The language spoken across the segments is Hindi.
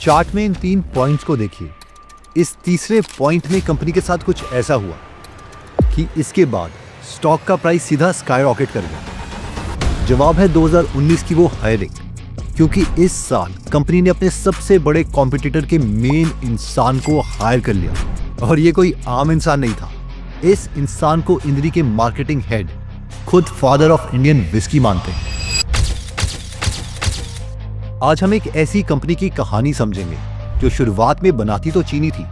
चार्ट में इन 3 पॉइंट्स को देखिए। इस तीसरे पॉइंट में कंपनी के साथ कुछ ऐसा हुआ कि इसके बाद स्टॉक का प्राइस सीधा स्काई रॉकेट कर गया। जवाब है 2019 की वो हायरिंग, क्योंकि इस साल कंपनी ने अपने सबसे बड़े कॉम्पिटिटर के मेन इंसान को हायर कर लिया, और ये कोई आम इंसान नहीं था। इस इंसान को इंद्री के मार्केटिंग हेड खुद फादर ऑफ इंडियन विस्की मानते हैं। आज हम एक ऐसी कंपनी की कहानी समझेंगे जो शुरुआत में बनाती तो चीनी थी,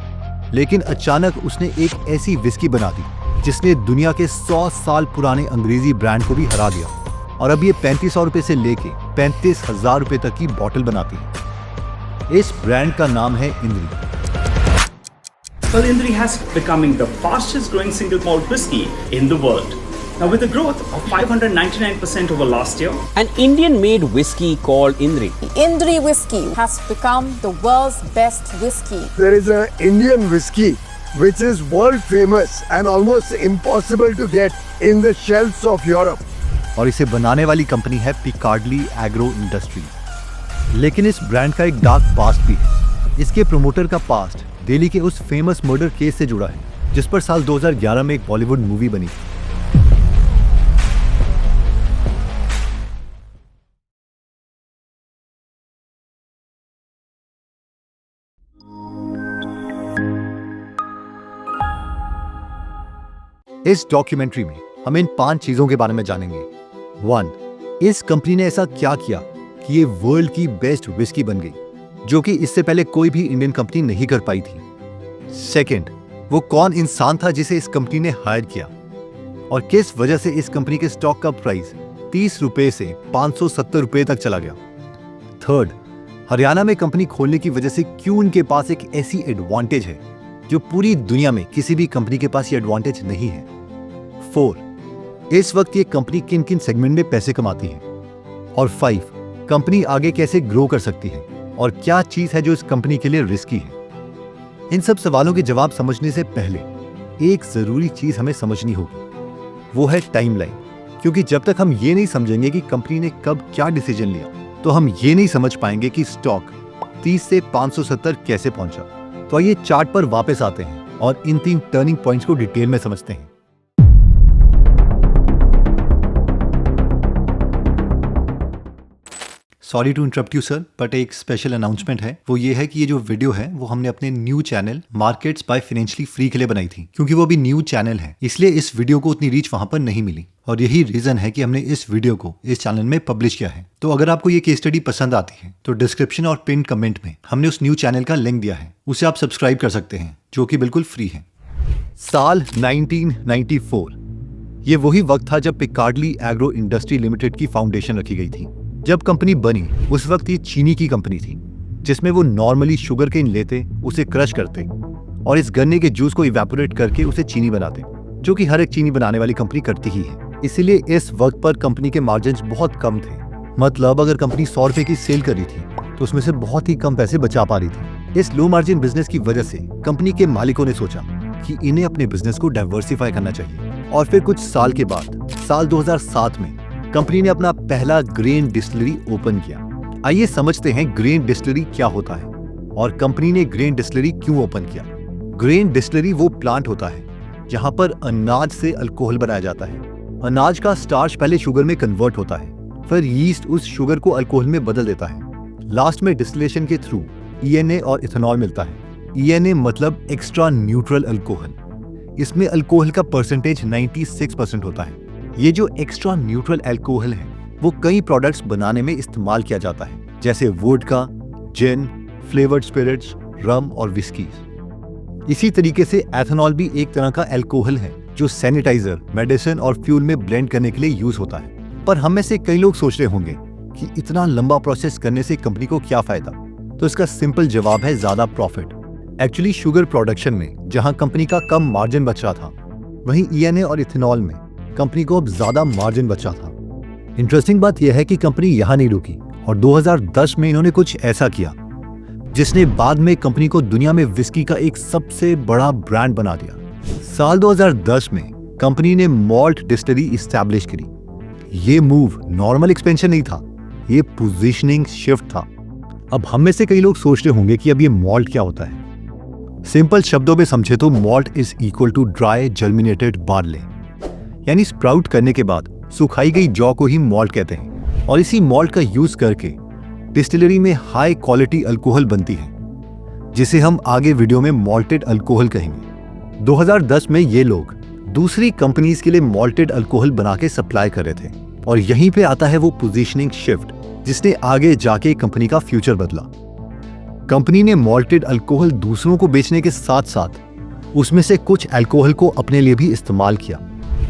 लेकिन अचानक उसने एक ऐसी विस्की बना दी जिसने दुनिया के 100 साल पुराने अंग्रेजी ब्रांड को भी हरा दिया, और अब ये 3500 रुपए से लेके 35,000 रुपए तक की बॉटल बनाती है। इस ब्रांड का नाम है इंद्री। Well, Indri has becoming the fastest growing single malt whiskey in the world. Now with a growth of 599% over last year. An Indian made whiskey called Indri. Indri whiskey has become the world's best whiskey. There is an Indian whiskey which is world famous and almost impossible to get in the shelves of Europe. और इसे बनाने वाली कंपनी है पिकार्डली एग्रो इंडस्ट्री। लेकिन इस ब्रांड का एक डार्क पास्ट भी है। इसके प्रमोटर का पास्ट दिल्ली के उस फेमस मर्डर केस से जुड़ा है जिस पर साल 2011 में एक बॉलीवुड मूवी बनी। इस डॉक्यूमेंट्री में हम इन 5 चीजों के बारे में जानेंगे। 1. इस कंपनी ने ऐसा क्या किया कि ये वर्ल्ड की बेस्ट विस्की बन गई, जो कि इससे पहले कोई भी इंडियन कंपनी नहीं कर पाई थी। 2. वो कौन इंसान था जिसे इस कंपनी ने हायर किया, और किस वजह से इस कंपनी के स्टॉक का प्राइस 30 रुपए से 570 रुपए तक चला गया। 3. हरियाणा में कंपनी खोलने की वजह से क्यों उनके पास एक ऐसी एडवांटेज है जो पूरी दुनिया में किसी भी कंपनी के पास ये एडवांटेज नहीं है। 4. इस वक्त ये कंपनी किन किन सेगमेंट में पैसे कमाती है। और 5. कंपनी आगे कैसे ग्रो कर सकती है, और क्या चीज है जो इस कंपनी के लिए रिस्की है। इन सब सवालों के जवाब समझने से पहले एक जरूरी चीज हमें समझनी होगी, वो है टाइमलाइन। क्योंकि जब तक हम ये नहीं समझेंगे कि कंपनी ने कब क्या डिसीजन लिया, तो हम ये नहीं समझ पाएंगे कि स्टॉक 30 से 570 कैसे पहुंचा। तो आइए चार्ट पर वापस आते हैं और इन 3 टर्निंग पॉइंट्स को डिटेल में समझते हैं। Sorry to interrupt you sir, but एक स्पेशल अनाउंसमेंट है। वो ये है कि ये जो वीडियो है वो हमने अपने new channel markets by financially free के लिए बनाई थी। क्योंकि वो अभी न्यू चैनल है, इसलिए इस वीडियो को उतनी रीच वहां पर नहीं मिली, और यही रीजन है कि हमने इस वीडियो को इस चैनल में पब्लिश किया है। तो अगर आपको ये केस स्टडी पसंद आती है तो डिस्क्रिप्शन और पिन कमेंट में हमने उस न्यू चैनल का लिंक दिया है, उसे आप सब्सक्राइब कर सकते हैं, जो कि बिल्कुल फ्री है। साल 1994 ये वही वक्त था जब पिकार्डली एग्रो इंडस्ट्री लिमिटेड की फाउंडेशन रखी गई थी। जब कंपनी बनी उस वक्त ये चीनी की कंपनी थी, जिसमें वो नॉर्मली शुगर केन लेते, उसे क्रश करते और इस गन्ने के जूस को इवेपोरेट करके उसे चीनी बनाते, जो कि हर एक चीनी बनाने वाली कंपनी करती ही है। इसीलिए इस वक्त पर कंपनी के मार्जिन्स बहुत कम थे। मतलब अगर कंपनी 100 रुपए की सेल कर रही थी तो उसमें से बहुत ही कम पैसे बचा पा रही थी। इस लो मार्जिन बिजनेस की वजह से कंपनी के मालिकों ने सोचा कि इन्हें अपने बिजनेस को डाइवर्सिफाई करना चाहिए, और फिर कुछ साल के बाद साल 2007 में कंपनी ने अपना पहला ग्रेन डिस्टिलरी ओपन किया। आइए समझते हैं ग्रेन डिस्टिलरी क्या होता है और कंपनी ने ग्रेन डिस्टिलरी क्यों ओपन किया। ग्रेन डिस्टिलरी वो प्लांट होता है जहां पर अनाज से अल्कोहल बनाया जाता है। अनाज का स्टार्च पहले शुगर में कन्वर्ट होता है, फिर यीस्ट उस शुगर को अल्कोहल में बदल देता है। लास्ट में डिस्टिलेशन के थ्रू ENA और इथेनॉल मिलता है। ENA मतलब एक्स्ट्रा न्यूट्रल अल्कोहल। इसमें अल्कोहल का परसेंटेज 96% होता है। ये जो एक्स्ट्रा न्यूट्रल अल्कोहल है वो कई प्रोडक्ट्स बनाने में इस्तेमाल किया जाता है, जैसे वोडका, जिन, फ्लेवर्ड स्पिरिट्स, रम और विस्कीज। इसी तरीके से एथेनॉल भी एक तरह का अल्कोहल है जो सैनिटाइजर, मेडिसिन और फ्यूल में ब्लेंड करने के लिए यूज होता है। पर हम में से कई लोग सोच रहे होंगे कि इतना लंबा प्रोसेस करने से कंपनी को क्या फायदा। तो इसका सिंपल जवाब है ज्यादा प्रॉफिट। एक्चुअली शुगर प्रोडक्शन में जहां कंपनी का कम मार्जिन बच रहा था, वहीं ENA और इथेनॉल में कंपनी को अब ज्यादा मार्जिन बचा था। इंटरेस्टिंग बात यह है कि कंपनी यहां नहीं रुकी और 2010 में इन्होंने कुछ ऐसा किया जिसने बाद में कंपनी को दुनिया में विस्की का एक सबसे बड़ा ब्रांड बना दिया। साल 2010 में कंपनी ने मॉल्ट डिस्टिलरी इस्टेब्लिश करी। ये मूव नॉर्मल एक्सपेंशन नहीं था, ये पोजीशनिंग शिफ्ट था। अब हम में से कई लोग सोच रहे होंगे कि अब ये मॉल्ट क्या होता है। सिंपल शब्दों में समझे तो malt is equal to dry germinated barley, यानी स्प्राउट करने के बाद सुखाई गई जौ को ही मॉल्ट कहते हैं। और इसी मॉल्ट का यूज करके डिस्टिलरी में हाई क्वालिटी अल्कोहल बनती है, जिसे हम आगे वीडियो में मॉल्टेड अल्कोहल कहेंगे। 2010 में ये लोग दूसरी कंपनीज के लिए मॉल्टेड अल्कोहल बना के सप्लाई कर रहे थे, और यहीं पे आता है वो पोजीशनिंग शिफ्ट जिसने आगे जाके कंपनी का फ्यूचर बदला। कंपनी ने मॉल्टेड अल्कोहल दूसरों को बेचने के साथ साथ उसमें से कुछ अल्कोहल को अपने लिए भी इस्तेमाल किया।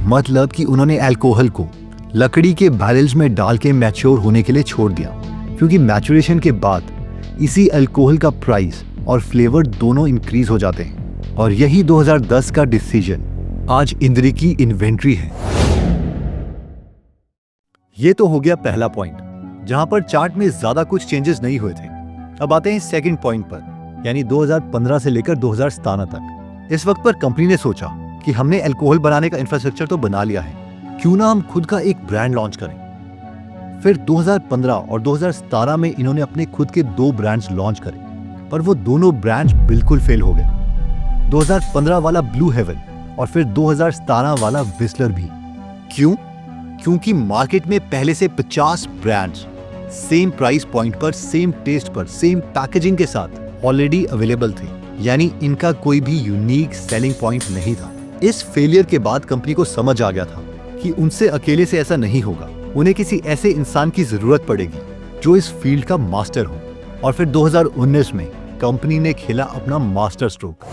मतलब कि उन्होंने अल्कोहल को लकड़ी के बैरल्स में डाल के मैच्योर होने के लिए छोड़ दिया, क्योंकि मैच्योरेशन के बाद इसी अल्कोहल का प्राइस और फ्लेवर दोनों इंक्रीज हो जाते हैं। और यही 2010 का डिसीजन आज इंद्री की इन्वेंट्री है। ये तो हो गया पहला पॉइंट, जहां पर चार्ट में ज्यादा कुछ चेंजेस नहीं हुए थे। अब आते हैं सेकंड पॉइंट पर, यानी 2015 से लेकर 2017 तक। इस वक्त पर कंपनी ने सोचा कि हमने अल्कोहल बनाने का इंफ्रास्ट्रक्चर तो बना लिया है, क्यों ना हम खुद का एक ब्रांड लॉन्च करें। फिर 2015 और 2017 में इन्होंने अपने खुद के 2 ब्रांड्स लॉन्च करे, पर वो दोनों ब्रांड्स बिल्कुल फेल हो गए। 2015 वाला ब्लू हेवन और फिर 2017 वाला विस्लर भी। क्यों? क्योंकि मार्केट में पहले से 50 ब्रांड्स सेम प्राइस पॉइंट पर, सेम टेस्ट पर, सेम पैकेजिंग के साथ ऑलरेडी अवेलेबल थे, यानी इनका कोई भी यूनिक सेलिंग पॉइंट नहीं था। इस फेलियर के बाद कंपनी को समझ आ गया था कि उनसे अकेले से ऐसा नहीं होगा, उन्हें किसी ऐसे इंसान की जरूरत पड़ेगी जो इस फील्ड का मास्टर हो। और फिर 2019 में कंपनी ने खेला अपना मास्टर स्ट्रोक।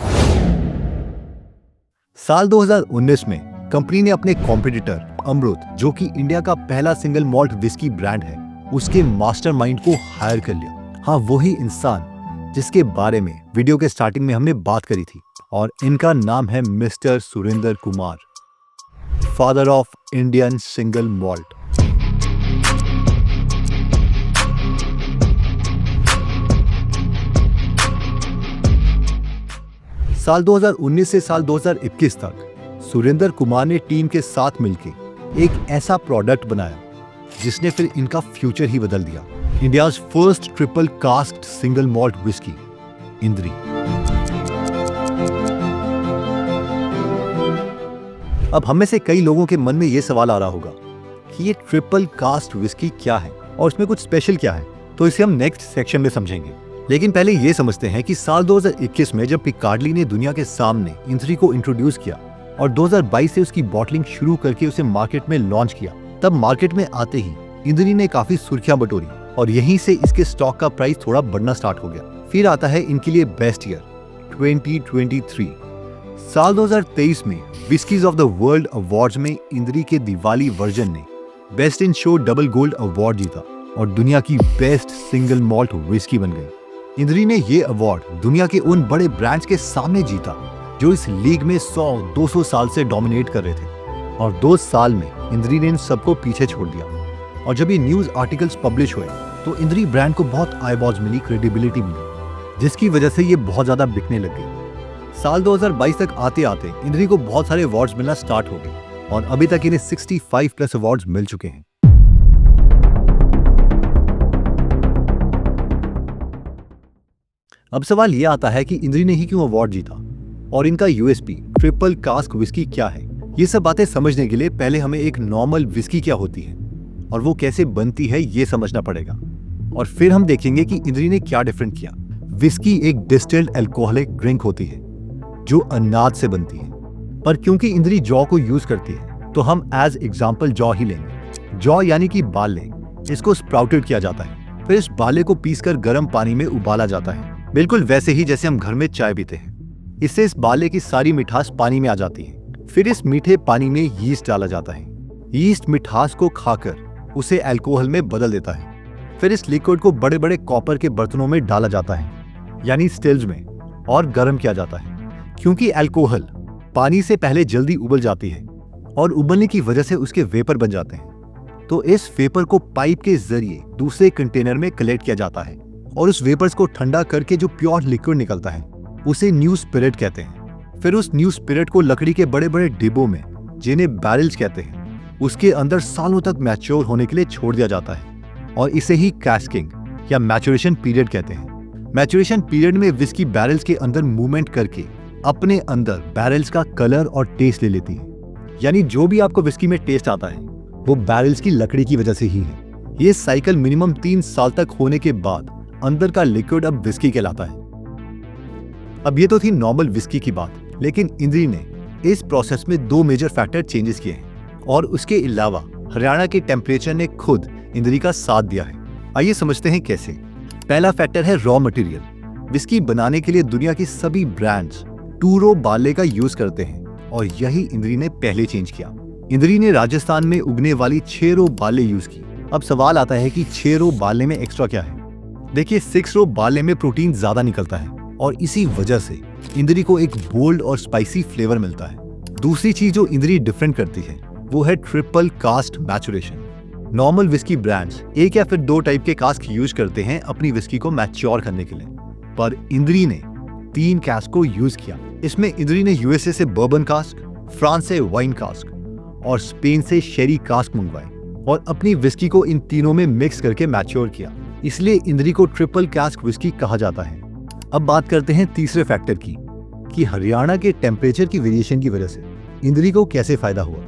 साल 2019 में कंपनी ने अपने कॉम्पिटिटर अमृत, जो कि इंडिया का पहला सिंगल मॉल्ट विस्की ब्रांड है, उसके मास्टरमाइंड को हायर कर लिया। हाँ, वही इंसान जिसके बारे में वीडियो के स्टार्टिंग में हमने बात करी थी, और इनका नाम है mister Surendra Kumar, father of Indian single malt. साल 2019 से साल 2021 तक सुरेंद्र कुमार ने टीम के साथ मिलकर एक ऐसा प्रोडक्ट बनाया जिसने फिर इनका फ्यूचर ही बदल दिया। India's first triple cask single malt whisky Indri. अब हम में से कई लोगों के मन में यह सवाल आ रहा होगा कि ये ट्रिपल कास्ट विस्की क्या है और इसमें कुछ स्पेशल क्या है, तो इसे हम नेक्स्ट सेक्शन में समझेंगे। लेकिन पहले ये समझते हैं कि साल 2021 में जब पिकार्डली ने दुनिया के सामने इंद्री को इंट्रोड्यूस किया और 2022 से उसकी बॉटलिंग शुरू करके उसे मार्केट में लॉन्च किया, तब मार्केट में आते ही इंद्री ने काफी सुर्खियां बटोरी और यहीं से इसके स्टॉक का प्राइस थोड़ा बढ़ना स्टार्ट हो गया। फिर आता है इनके लिए बेस्ट ईयर 2023। साल 2023 में whiskeys of the world awards में इंद्री के दिवाली वर्जन ने best in show double gold award जीता और दुनिया की बेस्ट सिंगल मॉल्ट विस्की बन गई। इंद्री ने ये अवार्ड दुनिया के उन बड़े ब्रांड्स के सामने जीता जो इस लीग में 100-200 साल से डोमिनेट कर रहे थे, और 2 साल में इंद्री ने इन सबको पीछे छोड़ दिया। और जब ये न्यूज आर्टिकल्स पब्लिश हुए तो इंद्री ब्रांड को बहुत आईबॉज मिली, क्रेडिबिलिटी मिली, जिसकी वजह से ये बहुत ज्यादा बिकने लग गई। साल 2022 तक आते आते इंद्री को बहुत सारे अवार्ड्स मिलना स्टार्ट हो गए और अभी तक इन्हें 65+ अवार्ड्स मिल चुके हैं। अब सवाल यह आता है कि इंद्री ने ही क्यों अवार्ड जीता और इनका यूएसपी ट्रिपल कास्क विस्की क्या है। ये सब बातें समझने के लिए पहले हमें एक नॉर्मल विस्की क्या होती है और वो कैसे बनती है ये समझना पड़ेगा, और फिर हम देखेंगे कि इंद्री ने क्या डिफरेंट किया। विस्की एक डिस्टिल्ड अल्कोहलिक ड्रिंक होती है जो अनाज से बनती है, पर क्योंकि इंद्री जौ को यूज करती है तो हम एज एग्जाम्पल जौ ही लेंगे। जौ यानी कि बाले, इसको स्प्राउटेड किया जाता है, फिर इस बाले को पीसकर गर्म पानी में उबाला जाता है, बिल्कुल वैसे ही जैसे हम घर में चाय पीते हैं। इससे इस बाले की सारी मिठास पानी में आ जाती है। फिर इस मीठे पानी में यीस्ट डाला जाता है। यीस्ट मिठास को खाकर उसे अल्कोहल में बदल देता है। फिर इस लिक्विड को बड़े बड़े कॉपर के बर्तनों में डाला जाता है, यानी स्टिल्स में, और गर्म किया जाता है। क्योंकि अल्कोहल पानी से पहले जल्दी उबल जाती है और उबलने की वजह से उसके वेपर बन जाते हैं, तो इस वेपर को पाइप के जरिए दूसरे कंटेनर में कलेक्ट किया जाता है और उस वेपर्स को ठंडा करके जो प्योर लिक्विड निकलता है उसे न्यू स्पिरिट कहते हैं। फिर उस न्यू स्पिरिट को लकड़ी के बड़े बड़े डिब्बों में, जिन्हें बैरल्स कहते हैं, उसके अंदर सालों तक मैच्योर होने के लिए छोड़ दिया जाता है और इसे ही कैस्किंग या मैच्योरेशन पीरियड कहते हैं। मैच्योरेशन पीरियड में विस्की बैरल्स के अंदर मूवमेंट करके अपने अंदर बैरल्स का कलर और टेस्ट ले लेती है। यानी जो भी आपको विस्की में टेस्ट आता है वो बैरल्स की लकड़ी की वजह से ही है। ये साइकिल मिनिमम 3 साल तक होने के बाद अंदर का लिक्विड अब विस्की कहलाता है। अब ये तो थी नॉर्मल विस्की की बात, लेकिन इंद्री ने इस प्रोसेस में 2 मेजर फैक्टर चेंजेस किए हैं और उसके अलावा हरियाणा के टेम्परेचर ने खुद इंद्री का साथ दिया है। आइए समझते हैं कैसे। पहला फैक्टर है रॉ मटेरियल। विस्की बनाने के लिए दुनिया की सभी ब्रांड्स 2 रो बार्ले का यूज करते हैं और यही इंद्री ने पहले चेंज किया। इंद्री ने राजस्थान में उगने वाली 6 रो बार्ले यूज की। अब सवाल आता है कि 6 रो बार्ले में एक्स्ट्रा क्या है। देखिए 6 रो बार्ले में प्रोटीन ज्यादा निकलता है और इसी वजह से इंद्री को एक बोल्ड और स्पाइसी फ्लेवर मिलता है। दूसरी चीज जो इंद्री डिफरेंट करती है वो है triple cask maturation. Normal whisky brands 1 या फिर 2 टाइप के कास्क यूज करते हैं अपनी विस्की को मैच्योर करने के लिए, पर इंद्री ने 3 कास्क को यूज किया। इसमें इंद्री ने यूएसए से बर्बन कास्क, फ्रांस से वाइन कास्क और स्पेन से शेरी कास्क मंगवाए और अपनी विस्की को इन तीनों में मिक्स करके मैच्योर किया। इसलिए इंद्री को ट्रिपल कास्क विस्की कहा जाता है। अब बात करते हैं तीसरे फैक्टर की कि हरियाणा के टेम्परेचर की वेरिएशन की वजह से इंद्री को कैसे फायदा हुआ।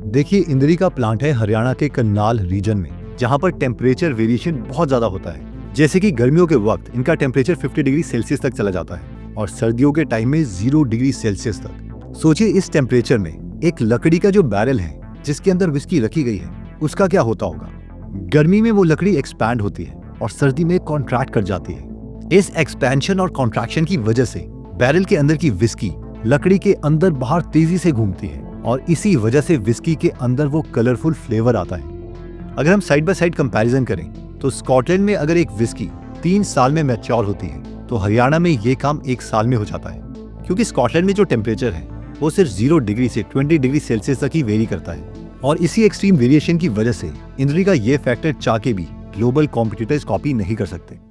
देखिए इंद्री का प्लांट है हरियाणा के करनाल रीजन में, जहां पर टेम्परेचर वेरिएशन बहुत ज्यादा होता है। जैसे कि गर्मियों के वक्त इनका टेम्परेचर 50 डिग्री सेल्सियस तक चला जाता है और सर्दियों के टाइम में 0 डिग्री सेल्सियस तक। सोचिए इस टेम्परेचर में एक लकड़ी का जो बैरल है जिसके अंदर विस्की रखी गई है उसका क्या होता होगा। गर्मी में वो लकड़ी एक्सपैंड होती है और सर्दी में कॉन्ट्रैक्ट कर जाती है। इस एक्सपेंशन और कॉन्ट्रैक्शन की वजह से बैरल के अंदर की विस्की लकड़ी के अंदर बाहर तेजी से घूमती है और इसी वजह से विस्की के अंदर वो कलरफुल फ्लेवर आता है। अगर हम साइड बाय साइड कंपैरिजन करें तो स्कॉटलैंड में अगर एक विस्की 3 साल में मैच्योर होती है तो हरियाणा में ये काम 1 साल में हो जाता है, क्योंकि स्कॉटलैंड में जो टेम्परेचर है वो सिर्फ 0 डिग्री से 20 डिग्री सेल्सियस तक ही वेरी करता है और इसी एक्सट्रीम वेरिएशन की वजह से इंद्री का ये फैक्टर चाह के भी ग्लोबल कॉम्पिटिटर्स कॉपी नहीं कर सकते। –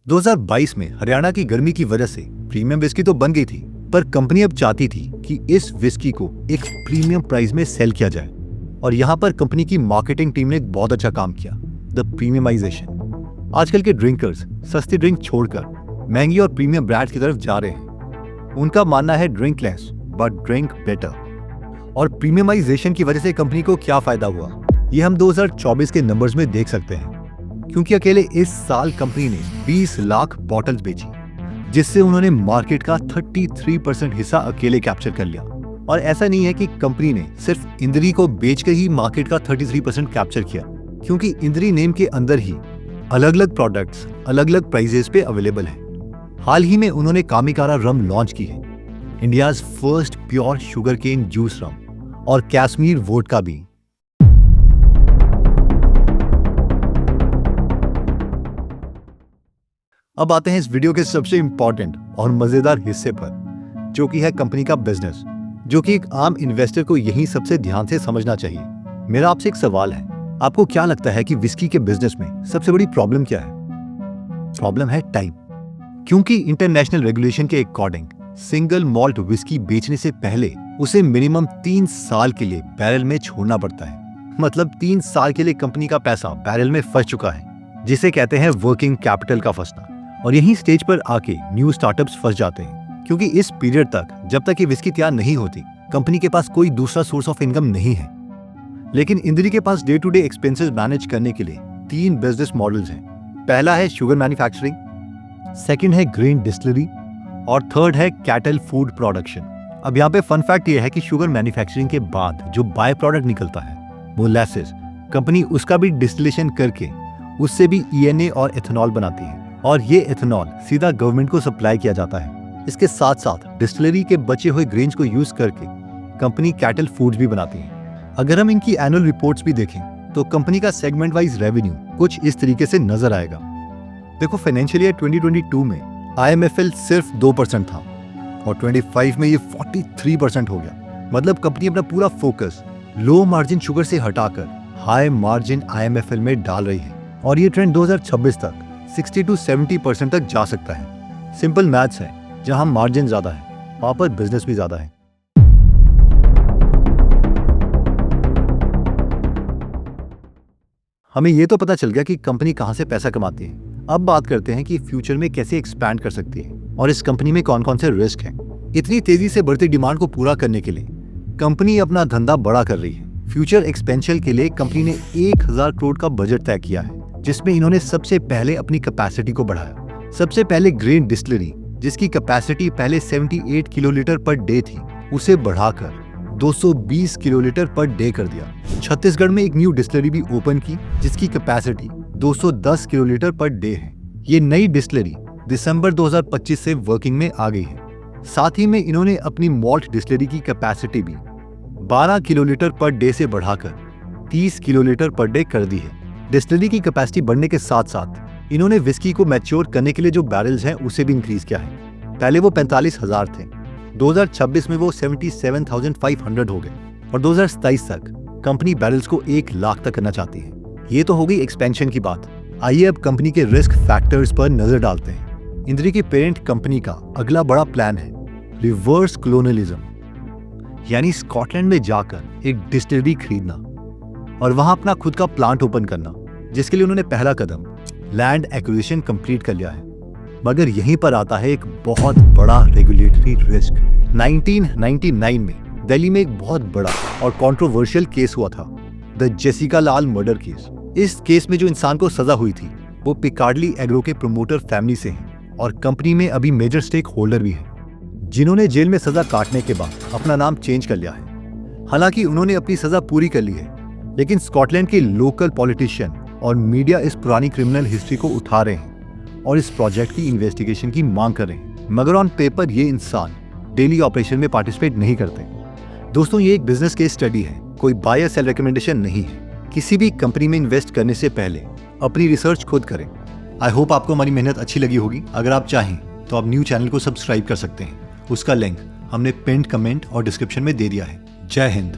2022 में हरियाणा की गर्मी की वजह से प्रीमियम विस्की तो बन गई थी, पर कंपनी अब चाहती थी कि इस विस्की को एक प्रीमियम प्राइस में सेल किया जाए और यहाँ पर कंपनी की मार्केटिंग टीम ने एक बहुत अच्छा काम किया, द प्रीमियमाइजेशन। आजकल के ड्रिंकर्स सस्ती ड्रिंक छोड़कर महंगी और प्रीमियम ब्रांड्स की तरफ जा रहे हैं। उनका मानना है drink less but drink better. और प्रीमियमाइजेशन की वजह से कंपनी को क्या फायदा हुआ ये हम 2024 के नंबर्स में देख सकते हैं, क्योंकि अकेले इस साल कंपनी ने 20 लाख बॉटल्स बेची, जिससे उन्होंने मार्केट का 33% हिस्सा अकेले कैप्चर कर लिया। और ऐसा नहीं है कि कंपनी ने सिर्फ इंद्री को बेचकर ही मार्केट का 33% कैप्चर किया, क्योंकि इंद्री नेम के अंदर ही अलग अलग प्रोडक्ट्स अलग अलग प्राइजेस पे अवेलेबल हैं। हाल ही में उन्होंने कामिकारा रम लॉन्च की है, India's first pure sugar cane juice rum, और कश्मीर वोडका भी। अब आते हैं इस वीडियो के सबसे इंपॉर्टेंट और मजेदार हिस्से पर, जो कि है कंपनी का बिजनेस, जो कि एक आम इन्वेस्टर को यही सबसे ध्यान से समझना चाहिए। मेरा आपसे एक सवाल है, आपको क्या लगता है कि विस्की के बिजनेस में सबसे बड़ी प्रॉब्लम क्या है? प्रॉब्लम है टाइम, क्योंकि इंटरनेशनल रेगुलेशन के अकॉर्डिंग सिंगल मॉल्ट विस्की बेचने से पहले उसे मिनिमम 3 साल के लिए बैरल में छोड़ना पड़ता है। मतलब 3 साल के लिए कंपनी का पैसा बैरल में फंस चुका है, जिसे कहते हैं वर्किंग कैपिटल का फंसना। और यही स्टेज पर आके न्यू स्टार्टअप्स फंस जाते हैं, क्योंकि इस पीरियड तक जब तक ये विस्की तैयार नहीं होती कंपनी के पास कोई दूसरा सोर्स ऑफ इनकम नहीं है। लेकिन इंद्री के पास day to day expenses manage करने के लिए 3 बिजनेस मॉडल्स हैं। पहला है शुगर मैन्युफैक्चरिंग, सेकंड है ग्रेन डिस्टिलरी और थर्ड है कैटल फूड प्रोडक्शन। अब यहाँ पे फन फैक्ट ये है कि शुगर मैन्युफैक्चरिंग के बाद जो बाय प्रोडक्ट निकलता है मोलासेस, कंपनी उसका भी डिस्टिलेशन करके उससे भी ENA और एथेनॉल बनाती है, और ये एथेनॉल सीधा गवर्नमेंट को सप्लाई किया जाता है। इसके साथ साथ डिस्टिलरी के बचे हुए ग्रेन्स को यूज करके कंपनी कैटल फूड्स भी बनाती है। अगर हम इनकी एनुअल रिपोर्ट्स भी देखें तो कंपनी का सेगमेंट वाइज रेवेन्यू कुछ इस तरीके से नजर आएगा। देखो, फाइनेंशियल ईयर 2022 में IMFL सिर्फ 2% था और 25 में ये 43% हो गया। मतलब कंपनी अपना पूरा फोकस लो मार्जिन शुगर से हटाकर हाई मार्जिन IMFL में डाल रही है, और ये ट्रेंड 2026 तक 60 to 70% तक जा सकता है। सिंपल मैथ्स है, जहां मार्जिन ज्यादा है वहां पर बिजनेस भी ज्यादा है। हमें ये तो पता चल गया कि कंपनी कहाँ से पैसा कमाती है। अब बात करते हैं कि फ्यूचर में कैसे एक्सपैंड कर सकती है और इस कंपनी में कौन कौन से रिस्क हैं। इतनी तेजी से बढ़ती डिमांड को पूरा करने के लिए कंपनी अपना धंधा बड़ा कर रही है। फ्यूचर एक्सपेंशन के लिए कंपनी ने 1000 करोड़ का बजट तय किया है, जिसमें इन्होंने सबसे पहले अपनी कैपेसिटी को बढ़ाया। सबसे पहले ग्रेन डिस्टिलरी, जिसकी कैपेसिटी पहले 78 किलोलीटर पर डे थी, उसे बढ़ाकर 220 किलोलीटर पर डे कर दिया। छत्तीसगढ़ में एक न्यू डिस्टिलरी भी ओपन की, जिसकी कैपेसिटी 210 किलोलीटर पर डे है। ये नई डिस्टिलरी दिसंबर 2025 से वर्किंग में आ गई है। साथ ही में इन्होंने अपनी मॉल्ट डिस्टिलरी की कैपेसिटी भी 12 किलोलीटर पर डे से बढ़ाकर 30 किलोलीटर पर डे कर दी है। डिस्टिलरी की कैपेसिटी बढ़ने के साथ साथ इन्होंने विस्की को मैच्योर करने के लिए जो बैरल्स हैं उसे भी इंक्रीज किया है। पहले वो 45,000 थे, 2026 में वो 77,500 हो गए और 2027 तक कंपनी बैरल्स को 1 लाख तक करना चाहती है। ये तो हो गई एक्सपेंशन की बात। आइए अब कंपनी के रिस्क फैक्टर्स पर नजर डालते हैं। इंद्री की पेरेंट कंपनी का अगला बड़ा प्लान है रिवर्स कॉलोनियलिज्म, यानी स्कॉटलैंड में जाकर एक डिस्टिलरी खरीदना और वहां अपना खुद का प्लांट ओपन करना, जिसके लिए उन्होंने पहला कदम लैंड एक्विजिशन कंप्लीट कर लिया है। मगर यहीं पर आता है एक बहुत बड़ा रेगुलेटरी रिस्क। 1999 में दिल्ली में एक बहुत बड़ा और कंट्रोवर्शियल केस हुआ था, the Jessica Lal murder case. इस केस में जो इंसान को सजा हुई थी वो पिकार्डली एग्रो के प्रमोटर फैमिली से हैं और कंपनी में अभी मेजर स्टेक होल्डर भी हैं, जिन्होंने जेल में सजा काटने के बाद अपना नाम चेंज कर लिया है। हालांकि उन्होंने अपनी सजा पूरी कर ली है, लेकिन स्कॉटलैंड के लोकल पॉलिटिशियन और मीडिया इस पुरानी क्रिमिनल हिस्ट्री को उठा रहे हैं और इस प्रोजेक्ट की इन्वेस्टिगेशन की मांग कर रहे हैं। मगर ऑन पेपर ये इंसान डेली ऑपरेशन में पार्टिसिपेट नहीं करते। दोस्तों, ये एक बिजनेस केस स्टडी है, कोई बाय या सेल रिकमेंडेशन नहीं है। किसी भी कंपनी में इन्वेस्ट करने से पहले अपनी रिसर्च खुद करें। आई होप आपको हमारी मेहनत अच्छी लगी होगी। अगर आप चाहें तो आप न्यू चैनल को सब्सक्राइब कर सकते हैं। उसका लिंक हमने पिन्ड कमेंट और डिस्क्रिप्शन में दे दिया है। जय हिंद।